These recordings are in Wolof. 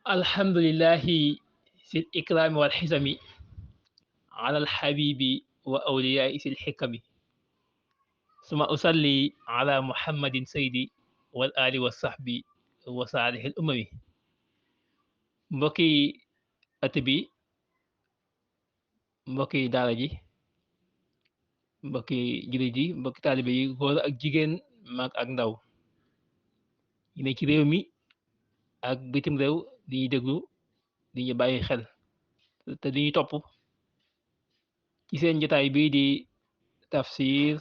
الحمد لله في الإكرام والحزم على الحبيب وأولياء في الحكم ثم أصلي على محمد سيدي والآل والصحب وصالح الأمم mbokki at bi mbokki daara ji mbokki jullit ji mbokki taalibe yi góor ak jigéen mag ak ndaw yi ne ci réew mi ak bitim réew di ñu déglu di ñu bàyyi xel te di ñu topp ci seen jotaay bii di tafsir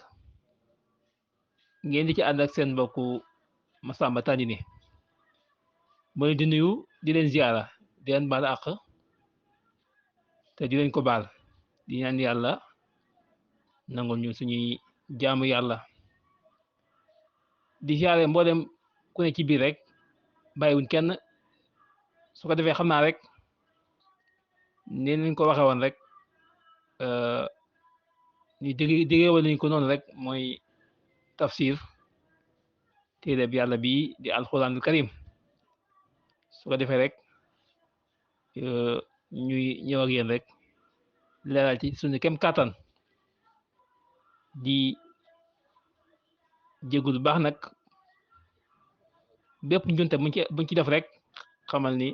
ngeen di ci ànd ak seen mbokku Massamba Tandine mooy di nuyu di leen ziara di leen baal àq te di leen ko baal di ñaan yàlla nangul ñu suñuy jaamu yàlla di ziare mboolem ku ne ci biir rek bàyyiwuñ kenn su ko defee xam naa rek ni leen ko waxee woon rek ñu déggee nañ ko noonu rek mooy tafsir téere bi yàlla bii di alxuraanul karim su ko defee rek ñuy ñëw ak yéen rek leeral ci suñu kem kàttan di jégul baax nag bépp njunte buñ ci def rek xamal ni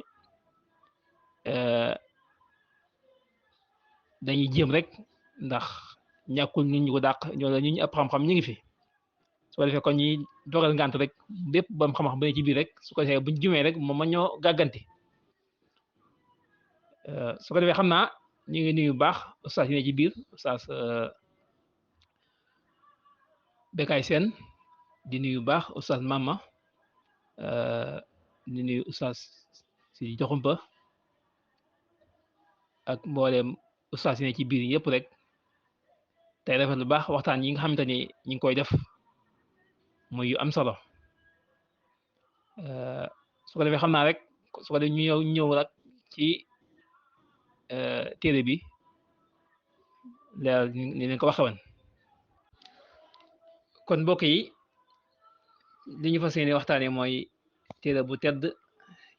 dañuy jéem rek ndax ñàkkul ñu ko dàq ñoo la ñu ëpp xam-xam ñu ngi fi su ko defee kon ñi dogal ngànt rek bépp bam xam-xam ba ne ci biir rek su ko defee buñ jumee rek moom ma ñoo gàgganti su ko defee xam naa ñu ngi nuyu baax ustaas yi ne ci biir ustaas Bekay Seen di nuyu baax ustaas Mama di nuyu ustaas si joxumpa ak mbooleem ustaas yi ne ci biir yëpp rek tey rafet lu baax waxtaan yi nga xamante ni ñu ngi koy def muy yu am solo su ko defee xam naa rek su ko defee ñu ñëw rek ci téere bi leeral ni leen ko waxe woon kon mbokk yi li ñu fas yéene waxtaane mooy téere bu tedd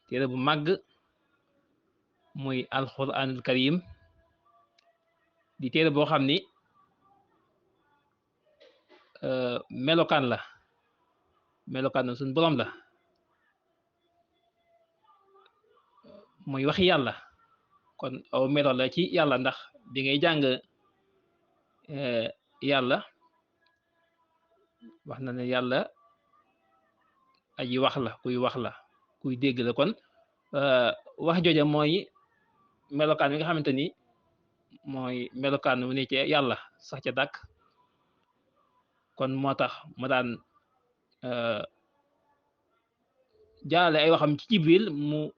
téere bu màgg muy alquranul karim di téere boo xam ni melokaan la melokaan na suñ borom la muy waxi yàlla kon aw melo la ci yàlla ndax bi ngay jàng yàlla wax na ne yàlla aji wax la kuy dégg la kon wax jooja mooy melokaan bi nga xamante ni mooy melokaan wu ne ci yàlla sax ca dàkk kon moo tax ma daan jaarale ay waxam ci Jibril mu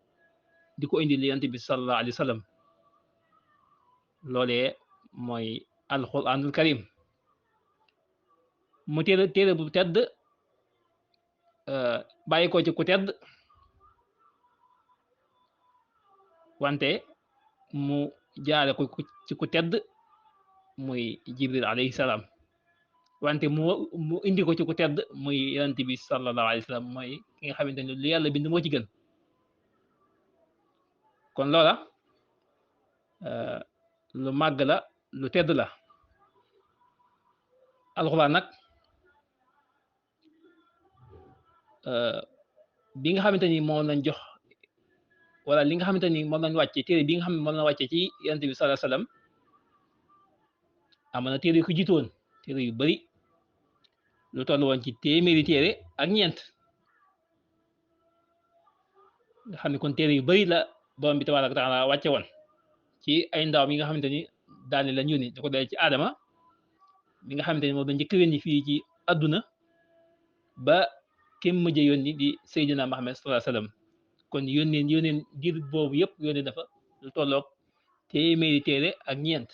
di ko indi li yonent bi sallallahu alayhi wa sallam loolee mooy alquranul karim mu téere bu tedd bàyyi ko ci ku tedd wante mu jaare ko ci ku tedd muy Jibril alayhi salaam wante mu indi ko ci ku tedd muy yonent bi sallallahu alayhi wa sallam mooy ki nga xamante ni lu yàlla bind moo ci gën kon loola lu màgg la lu tedd la alxuraan nag bi nga xamante ni moom lañ jox wala li nga xamante ni moom lañ wàcce téere bi nga xam ne moom lañ wàcce ci yonent bi sallallahu alayhi wasallam amoon na téere yu ko jiitoon téere yu bari lu toll woon ci téeméeri téere ak ñeent nga xam ne kon téere yu bari la borom bi tabaaraka wa taala wàcce woon ci ay ndaw mi nga xamante ni daane lañ yónni da ko dalee ci aadama mi nga xamante ni moom la njëkk yónni fii ci adduna ba kim mujj yónni di Seydina Muhammad sallallahu alayhi wasallam kon yónneen diir boobu yëpp yónnee dafa lu tolloog téeméeri téere ak ñeent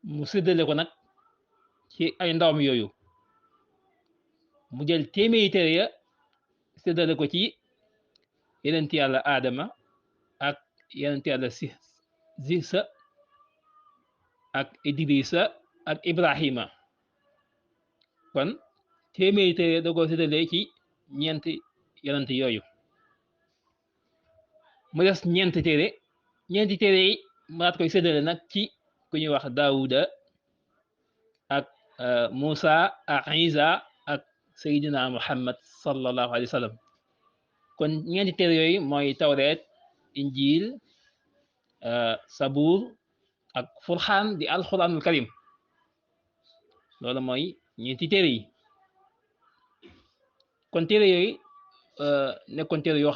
mu séddale ko nag ci ay ndawam yooyu mu jël téeméeri téere ya séddale ko ci yenent yàlla aadama ak yenent yàlla Siisa ak Idrisa ak Ibrahima kon téeméeri téere da ko séddale ci ñeenti yonent yooyu mu des ñeenti téere yi maat koy séddale nag ci ku ñuy wax Daawuda ak Muusa ak Isa ak Seydina Muhammad sallallahu alayhi wa sallam kon ñeenti téere yooyu mooy tawreet injil sabuur ak furxaan di alquranul karim loolu mooy ñeenti téere yi kon téere yooyu nekkoon téere yoo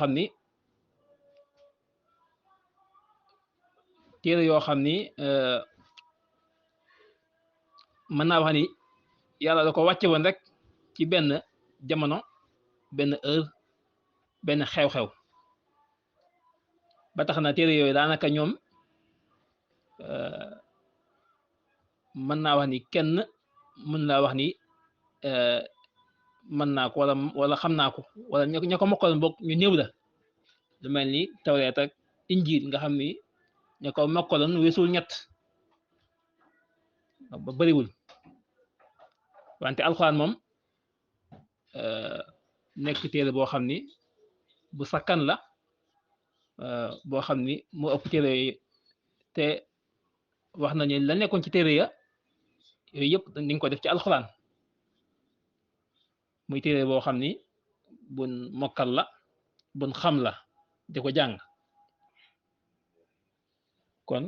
xam ni mën naa wax ni yàlla da ko wàcce woon rek ci benn jamono benn heure benn xew-xew ba tax na téere yooyu daanaka ñoom mën naa wax ni kenn mën naa wax ni mën naa ko wala xam naa ko wala ña ko mokkaloon bokk ñu néew la lu mel ni tawreet ak injiil nga xam ni ña ko mokkaloon weesul ñett ba bëriwul wante alxuraan moom nekk téere boo xam ni bu sakkan la boo xam ni moo ëpp téere yi te wax nañu la nekkoon ci téere ya yooyu yëpp dañ ko def ci alxuraan muy téere boo xam ni bun mokkal la bun xam la di ko jàng kon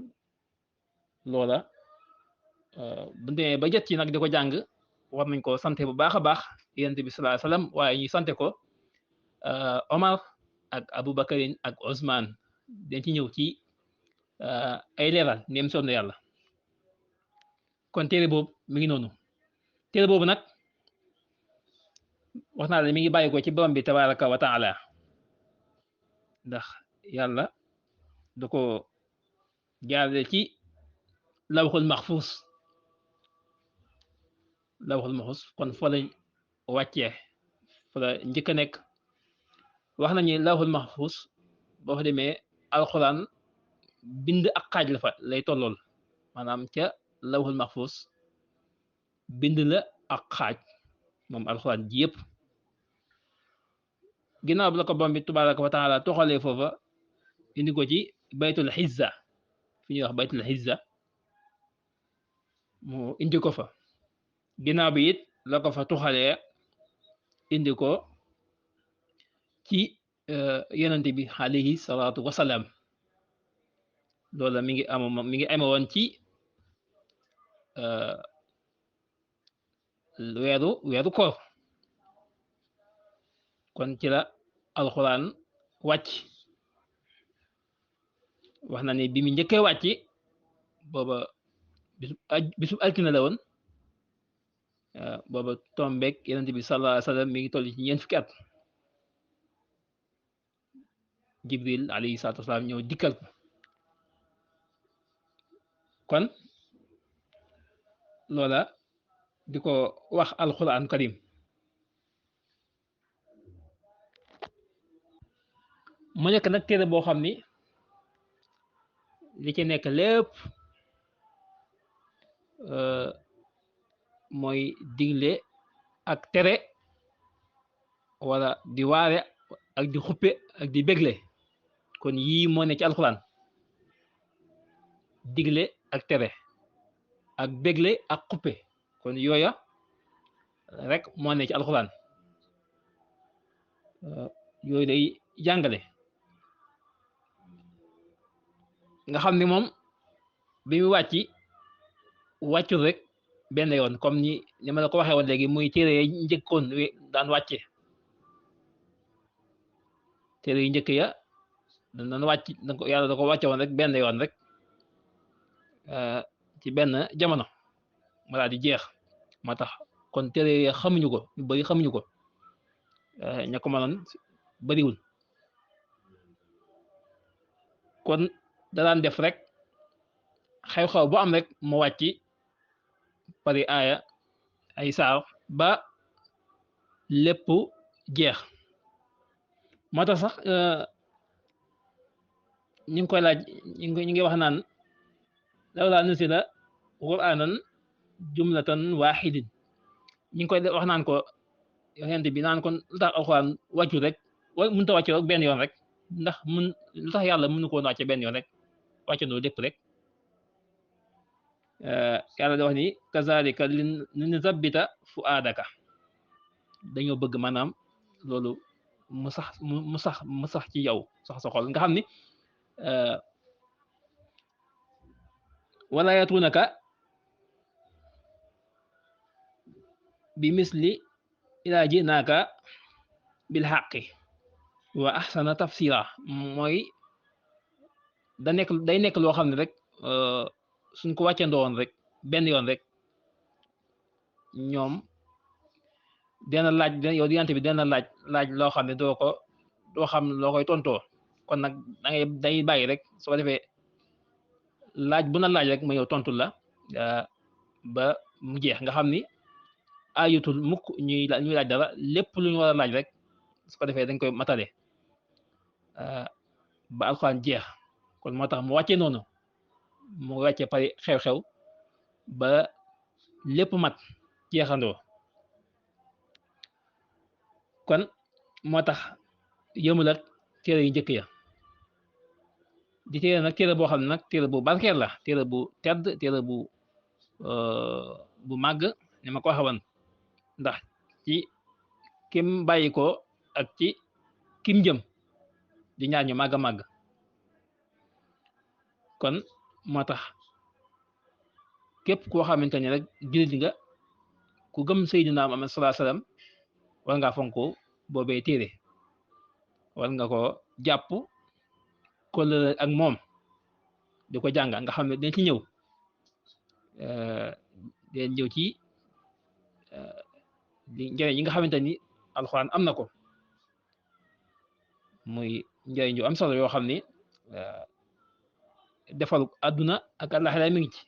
loola bu demee ba jot ci nag di ko jàng war nañ ko sante bu baax a baax yonent bi sallallahu alayhi wasallam waaye ñuy sante ko Omar ak Abubakarin ak Ousmane dañ ci ñëw ci ay leeral ndéem sonn yàlla kon téere boobu mi ngi noonu téere boobu nag wax naa la mi ngi bàyyi ko ci borom bi tabaraka wa taala ndax yàlla da ko jaarale ci lawxul maxfuus kon fa lañ wàccee fa la njëkk a nekk wax nañu lawxul maxfuus boo fa demee alxuraan bind ak xaaj la fa lay tollool maanaam ca lawxul maxfuus bind la ak xaaj moom alxuraan ji yëpp ginnaaw bi la ko borom bi tabaraka wa taala toxalee foofa indi ko ci baytul xizza fi ñuy wax baytul xizza mu indi ko fa ginnaaw bi it la ko fa toxalee indi ko ci yonent bi alayhi salaatu wasalaam loola mi ngi amoon ci weeru koor kon ci la alxuraan wàcc wax na ni bi mu njëkkee wàcc booba bisub altine la woon booba tombeek yonent bi sallallahu alayhi wasallam mi ngi toll ci ñeent fukki at jibril alayhi salaatu wasalaam ñëw dikkal ko kon loola di ko wax alxuraan karim mu nekk nag téere boo xam ni li ci nekk lépp mooy digle ak tere wala di waare ak di xuppe ak di bégle kon yii moo ne ci alxuraan digle ak tere ak bégle ak xuppe kon yooya rek moo ne ci alxuraan yooyu day jàngale nga xam ni moom bi mu wàccul rek benn yoon comme ni ma la ko waxee woon léegi muy téere yi njëkkoon daan wàcce téere yi njëkk ya daan wàcc yàlla da ko wàcce woon rek benn yoon rek ci benn jamono mu daal di jeex moo tax kon téere yi xamuñu ko ñu bari xamuñu ko ña ko mënoon bariwul kon da daan def rek xew-xew bu am rek mu wàcc pari aaya ay saar ba lépp jeex moo tax sax ñu ngi koy laaj ñu ngi wax naan lawlaa nuzila qur'aanan jumlatan waahidin ñu ngi koy wax naan ko yonent bi naan kon lu tax alxuraan wàccu rek wala mënut a wàcc rek benn yoon rek ndax lu tax yàlla mënu ko woon wàcce benn yoon rek wàcce ndoo lépp rek yàlla da wax ni kazalika li nusabbita fuaadaka dañoo bëgg maanaam loolu mu sax ci yow sax sa xol nga xam ni wala yatunaka bi misli ila jinaaka bil xaqi wa ahsana tafsira mooy day nekk loo xam ne rek suñ ko wàccandoo woon rek benn yoon rek ñoom dina laaj yow di yante bi dina laaj loo xam ne doo xam loo koy tontoo kon nag day bàyyi rek su ko defee laaj bu na laaj rek ma yow tontu la ba mu jeex nga xam ni ayatul mukk ñuy laaj dara lépp lu ñu war a laaj rek su ko defee dañ koy matale ba alxuraan jeex kon moo tax mu wàccee noonu mu wàccee pare xew-xew ba lépp mat jeexandoo kon moo tax yëmul ak téere yu njëkk ya di téere nag téere boo xam ne nag téere bu barkeer la téere bu tedd téere bu màgg ni ma ko waxewoon ndax ci kim bàyyi ko ak ci kim jëm di ñaar ñu màgg a màgg kon moo tax képp koo xamante ni rek jullit nga ku gëm Seydina Muhammad sallallahu alayhi wasallam war ngaa fonk boobee téere war nga ko jàpp kóllëre ak moom di ko jàng nga xam ne dañ ci ñëw ci njëriñ yi nga xamante ni alxuraan am na ko muy njëriñ yu am solo yoo xam ni defaru àdduna ak àllaxira mi ngi ci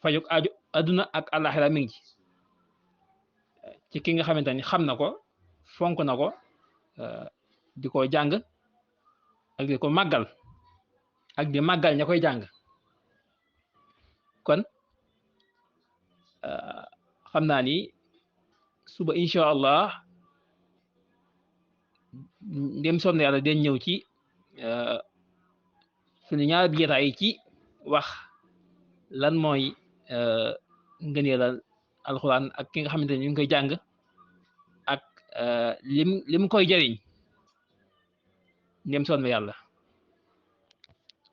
fajuk aju àdduna ak àllaxira mi ngi ci ki nga xamante ni xam na ko fonk na ko di ko jàng ak di ko màggal ak di màggal ña koy jàng kon xam naa ni suba incha allah ndem soom na yàlla den ñëw ci suñu ñaari jotaay yi ci wax lan mooy ngëneelal alxuraan ak ki nga xamante ni ñu ngi koy jàng ak lim koy jariñ ndem soom na yàlla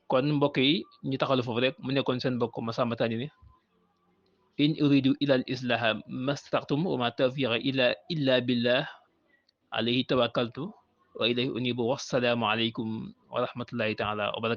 kon mbokk yi ñu taxalu foofu rek mu nekkoon seen mbokk Massamba Tandine in uridu ila al islaha mastata'tum wa ma tawfiqi illa billah alayhi tawakkaltu wa ilayhi unibu wassalaamu alaykum wa rahmatullahi taala wa barakatu